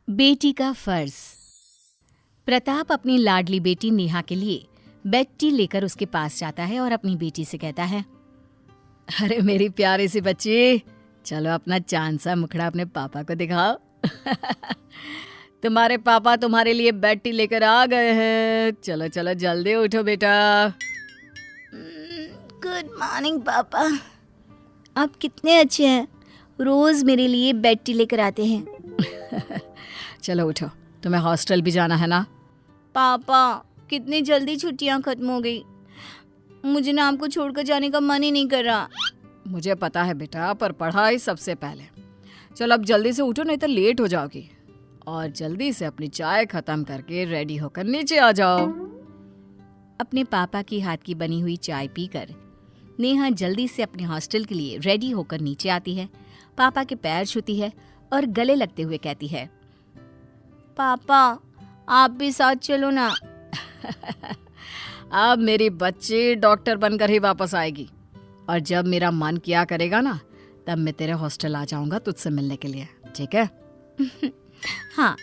बेटी का फर्ज। प्रताप अपनी लाडली बेटी नेहा के लिए बेड टी लेकर उसके पास जाता है और अपनी बेटी से कहता है, अरे मेरी प्यारी सी बच्ची, चलो अपना चांद सा मुखड़ा अपने पापा को दिखाओ। तुम्हारे पापा तुम्हारे लिए बेड टी लेकर आ गए हैं। चलो चलो जल्दी उठो बेटा। गुड मॉर्निंग पापा, आप कितने अच्छे हैं, रोज मेरे लिए बेड टी लेकर आते हैं। चलो उठो, तुम्हें हॉस्टल भी जाना है ना। पापा कितनी जल्दी छुट्टियां खत्म हो गई, मुझे ना आपको छोड़कर जाने का मन ही नहीं कर रहा। मुझे पता है बेटा, पर पढ़ाई सबसे पहले। चलो अब जल्दी से उठो, नहीं तो लेट हो जाओगी। और जल्दी से अपनी चाय खत्म करके रेडी होकर नीचे आ जाओ। अपने पापा की हाथ की बनी हुई चाय पीकर नेहा जल्दी से अपने हॉस्टल के लिए रेडी होकर नीचे आती है, पापा के पैर छूती है और गले लगते हुए कहती है, पापा आप भी साथ चलो ना। अब मेरी बच्ची डॉक्टर बनकर ही वापस आएगी, और जब मेरा मन किया करेगा ना, तब मैं तेरे हॉस्टल आ जाऊंगा तुझसे मिलने के लिए, ठीक है? हाँ।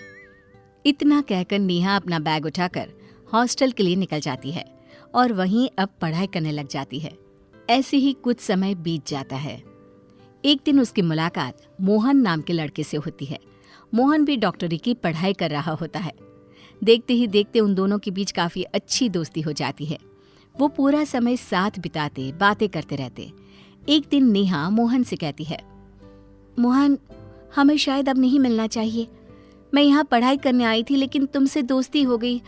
इतना कहकर नेहा अपना बैग उठाकर हॉस्टल के लिए निकल जाती है और वहीं अब पढ़ाई करने लग जाती है। ऐसे ही कुछ समय बीत जाता है। एक दिन उसकी मुलाकात मोहन नाम के लड़के से होती है। मोहन भी डॉक्टरी की पढ़ाई कर रहा होता है। देखते ही देखते उन दोनों के बीच काफी अच्छी दोस्ती हो जाती है। वो पूरा समय साथ बिताते, बातें करते रहते। एक दिन नेहा मोहन से कहती है, मोहन हमें शायद अब नहीं मिलना चाहिए। मैं यहाँ पढ़ाई करने आई थी, लेकिन तुमसे दोस्ती हो गई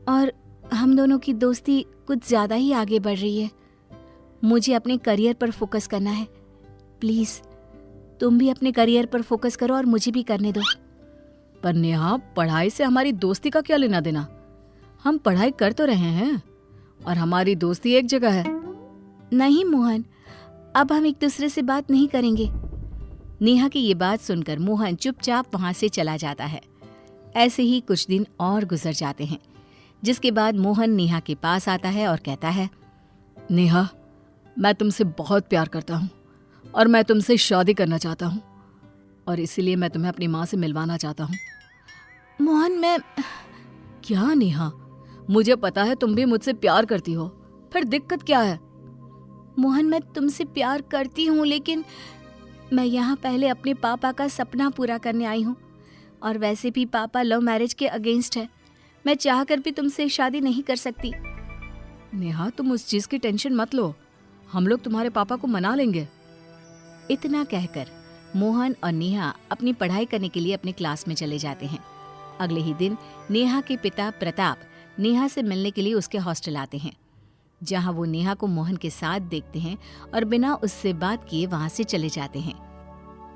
और हम दोनों की दोस्ती कुछ ज्यादा ही आगे बढ़ रही है। मुझे अपने करियर पर फोकस करना है। प्लीज तुम भी अपने करियर पर फोकस करो और मुझे भी करने दो। पर नेहा, पढ़ाई से हमारी दोस्ती का क्या लेना देना? हम पढ़ाई कर तो रहे हैं और हमारी दोस्ती एक जगह है। नहीं मोहन, अब हम एक दूसरे से बात नहीं करेंगे। नेहा की ये बात सुनकर मोहन चुपचाप वहां से चला जाता है। ऐसे ही कुछ दिन और गुजर जाते हैं, जिसके बाद मोहन नेहा के पास आता है और कहता है, नेहा, मैं तुमसे बहुत प्यार करता हूँ और मैं तुमसे शादी करना चाहता हूँ, और इसीलिए मैं तुम्हें अपनी माँ से मिलवाना चाहता हूँ। मोहन मैं... क्या नेहा, मुझे पता है तुम भी मुझसे प्यार करती हो, फिर दिक्कत क्या है? मोहन मैं तुमसे प्यार करती हूँ, लेकिन मैं यहाँ पहले अपने पापा का सपना पूरा करने आई हूँ, और वैसे भी पापा लव मैरिज के अगेंस्ट है। मैं चाहकर भी तुमसे शादी नहीं कर सकती। नेहा, तुम उस चीज की टेंशन मत लो, हम लोग तुम्हारे पापा को मना लेंगे। इतना कहकर मोहन और नेहा अपनी पढ़ाई करने के लिए अपने क्लास में चले जाते हैं। अगले ही दिन नेहा के पिता प्रताप नेहा से मिलने के लिए उसके हॉस्टल आते हैं, जहां वो नेहा को मोहन के साथ देखते हैं और बिना उससे बात किए वहां से चले जाते हैं।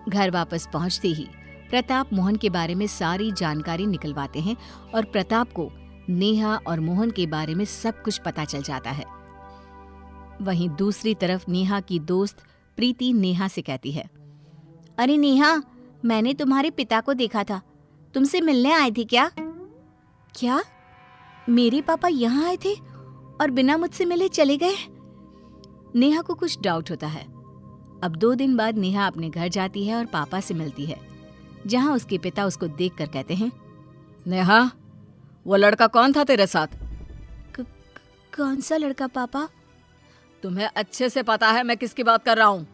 घर वापस पहुंचते ही प्रताप मोहन के बारे में सारी जानकारी निकलवाते हैं और प्रताप को नेहा और मोहन के बारे में सब कुछ पता चल जाता है। वहीं दूसरी तरफ नेहा की दोस्त प्रीति नेहा से कहती है, अरे नेहा, मैंने तुम्हारे पिता को देखा था, तुमसे मिलने आए थे क्या? क्या मेरे पापा यहाँ आए थे और बिना मुझसे मिले चले गए? नेहा को कुछ डाउट होता है। अब 2 दिन बाद नेहा अपने घर जाती है और पापा से मिलती है, जहां उसके पिता उसको देखकर कहते हैं, नेहा, वो लड़का कौन था तेरे साथ? कौन सा लड़का पापा? तुम्हें अच्छे से पता है मैं किसकी बात कर रहा हूँ।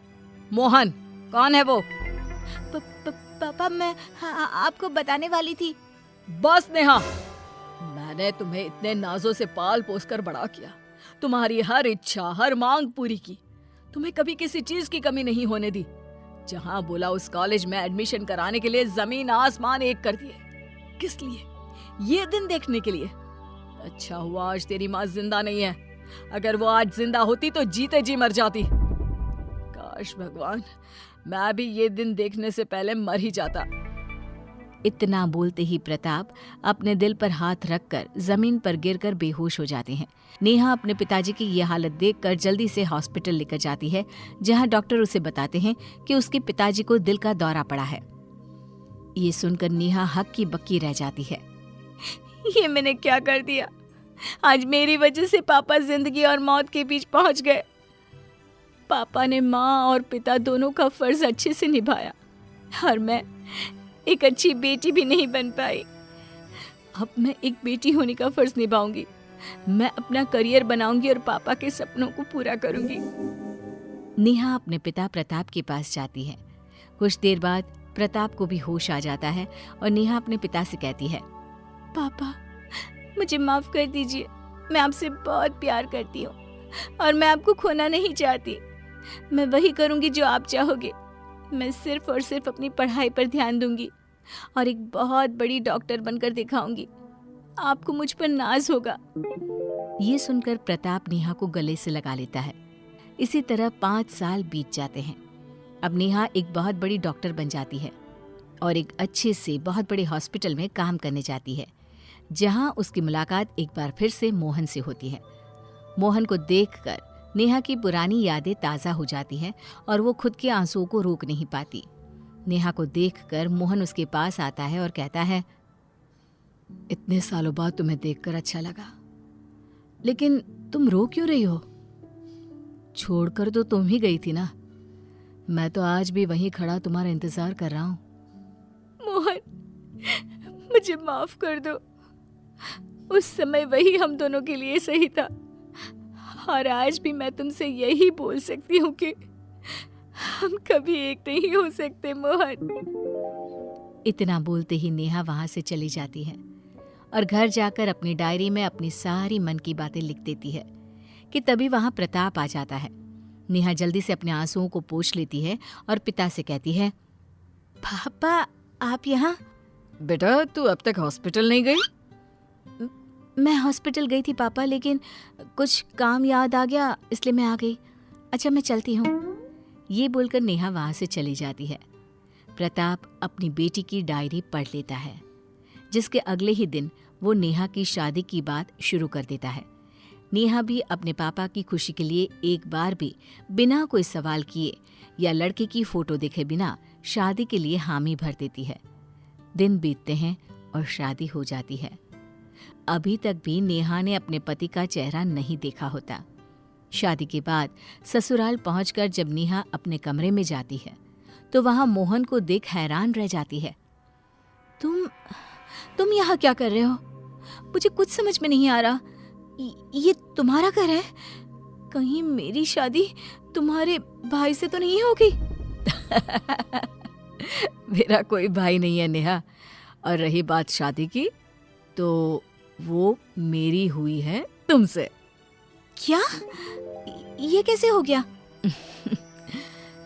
मोहन, कौन है वो? पापा मैं आपको बताने वाली थी। बस नेहा, मैंने तुम्हें इतने नाजों से पाल पोस कर बड़ा किया, तुम्हारी हर इच्छा, हर मांग पूरी की, तुम्हें कभी किसी चीज की कमी नहीं होने दी। जहां बोला उस कॉलेज में एडमिशन कराने के लिए जमीन आसमान एक कर दिए। किस लिए? ये दिन देखने के लिए। अच्छा हुआ आज तेरी माँ जिंदा नहीं है, अगर वो आज जिंदा होती तो जीते जी मर जाती। काश भगवान, मैं भी ये दिन देखने से पहले मर ही जाता। इतना बोलते ही प्रताप अपने दिल पर हाथ रखकर जमीन पर गिरकर बेहोश हो जाते हैं। नेहा अपने पिताजी की ये हालत देखकर जल्दी से हॉस्पिटल लेकर जाती है, जहां डॉक्टर उसे बताते हैं कि उसके पिताजी को दिल का दौरा पड़ा है। ये सुनकर नेहा हक्की बक्की रह जाती है। ये मैंने क्या कर दिया? आज मेरी वजह से पापा जिंदगी और मौत के बीच पहुंच गए। पापा ने माँ और पिता दोनों का फर्ज अच्छे से निभाया और मैं एक अच्छी बेटी भी नहीं बन पाई। अब मैं एक बेटी होने का फर्ज निभाऊंगी। मैं अपना करियर बनाऊंगी और पापा के सपनों को पूरा करूंगी। नेहा अपने पिता प्रताप के पास जाती है। कुछ देर बाद प्रताप को भी होश आ जाता है और नेहा अपने पिता से कहती है, पापा मुझे माफ कर दीजिए, मैं आपसे बहुत प्यार करती हूँ और मैं आपको खोना नहीं चाहती। मैं वही करूँगी जो आप चाहोगे। मैं सिर्फ और सिर्फ अपनी पढ़ाई पर ध्यान दूंगी और एक बहुत बड़ी डॉक्टर बनकर दिखाऊंगी। आपको मुझ पर नाज होगा। ये सुनकर प्रताप नेहा को गले से लगा लेता है। इसी तरह 5 साल बीत जाते हैं। अब नेहा एक बहुत बड़ी डॉक्टर बन जाती है और एक अच्छे से बहुत बड़े हॉस्पिटल में काम करने जाती है, जहां उसकी मुलाकात एक बार फिर से मोहन से होती है। मोहन को देखकर नेहा की पुरानी यादें ताज़ा हो जाती हैं और वो खुद के आंसुओं को रोक नहीं पाती। नेहा को देखकर मोहन उसके पास आता है और कहता है, इतने सालों बाद तुम्हें देखकर अच्छा लगा, लेकिन तुम रो क्यों रही हो? छोड़कर तो तुम ही गई थी ना। मैं तो आज भी वहीं खड़ा तुम्हारा इंतजार कर रहा हूं। मोहन, मुझे माफ कर दो। उस समय वही हम दोनों के लिए सही था और आज भी मैं तुमसे यही बोल सकती हूँ कि हम कभी एक नहीं हो सकते मोहन। इतना बोलते ही नेहा वहां से चली जाती है और घर जाकर अपनी डायरी में अपनी सारी मन की बातें लिख देती है कि तभी वहां प्रताप आ जाता है। नेहा जल्दी से अपने आंसुओं को पोंछ लेती है और पिता से कहती है, पापा आप यहाँ? बेटा तू अब तक हॉस्पिटल नहीं गई? मैं हॉस्पिटल गई थी पापा, लेकिन कुछ काम याद आ गया इसलिए मैं आ गई। अच्छा मैं चलती हूँ। ये बोलकर नेहा वहां से चली जाती है। प्रताप अपनी बेटी की डायरी पढ़ लेता है, जिसके अगले ही दिन वो नेहा की शादी की बात शुरू कर देता है। नेहा भी अपने पापा की खुशी के लिए एक बार भी बिना कोई सवाल किए या लड़के की फोटो देखे बिना शादी के लिए हामी भर देती है। दिन बीतते हैं और शादी हो जाती है। अभी तक भी नेहा ने अपने पति का चेहरा नहीं देखा होता। शादी के बाद ससुराल पहुंचकर जब नेहा अपने कमरे में जाती है तो वहां मोहन को देख हैरान रह जाती है। तुम यहाँ क्या कर रहे हो? मुझे कुछ समझ में नहीं आ रहा। ये तुम्हारा घर है? कहीं मेरी शादी तुम्हारे भाई से तो नहीं होगी? मेरा कोई भाई नहीं है नेहा, और रही बात शादी की तो वो मेरी हुई है तुमसे। क्या? ये कैसे हो गया?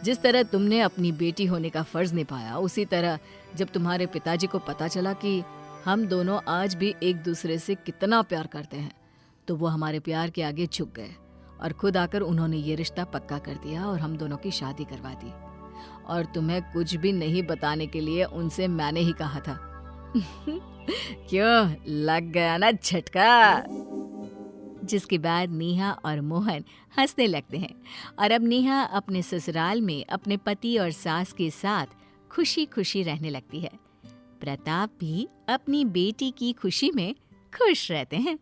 जिस तरह तुमने अपनी बेटी होने का फर्ज निभाया, उसी तरह जब तुम्हारे पिताजी को पता चला कि हम दोनों आज भी एक दूसरे से कितना प्यार करते हैं, तो वो हमारे प्यार के आगे झुक गए और खुद आकर उन्होंने ये रिश्ता पक्का कर दिया और हम दोनों की शादी करवा दी। और तुम्हें कुछ भी नहीं बताने के लिए उनसे मैंने ही कहा था। क्यों, लग गया ना झटका? जिसके बाद नेहा और मोहन हंसने लगते हैं और अब नेहा अपने ससुराल में अपने पति और सास के साथ खुशी खुशी रहने लगती है। प्रताप भी अपनी बेटी की खुशी में खुश रहते हैं।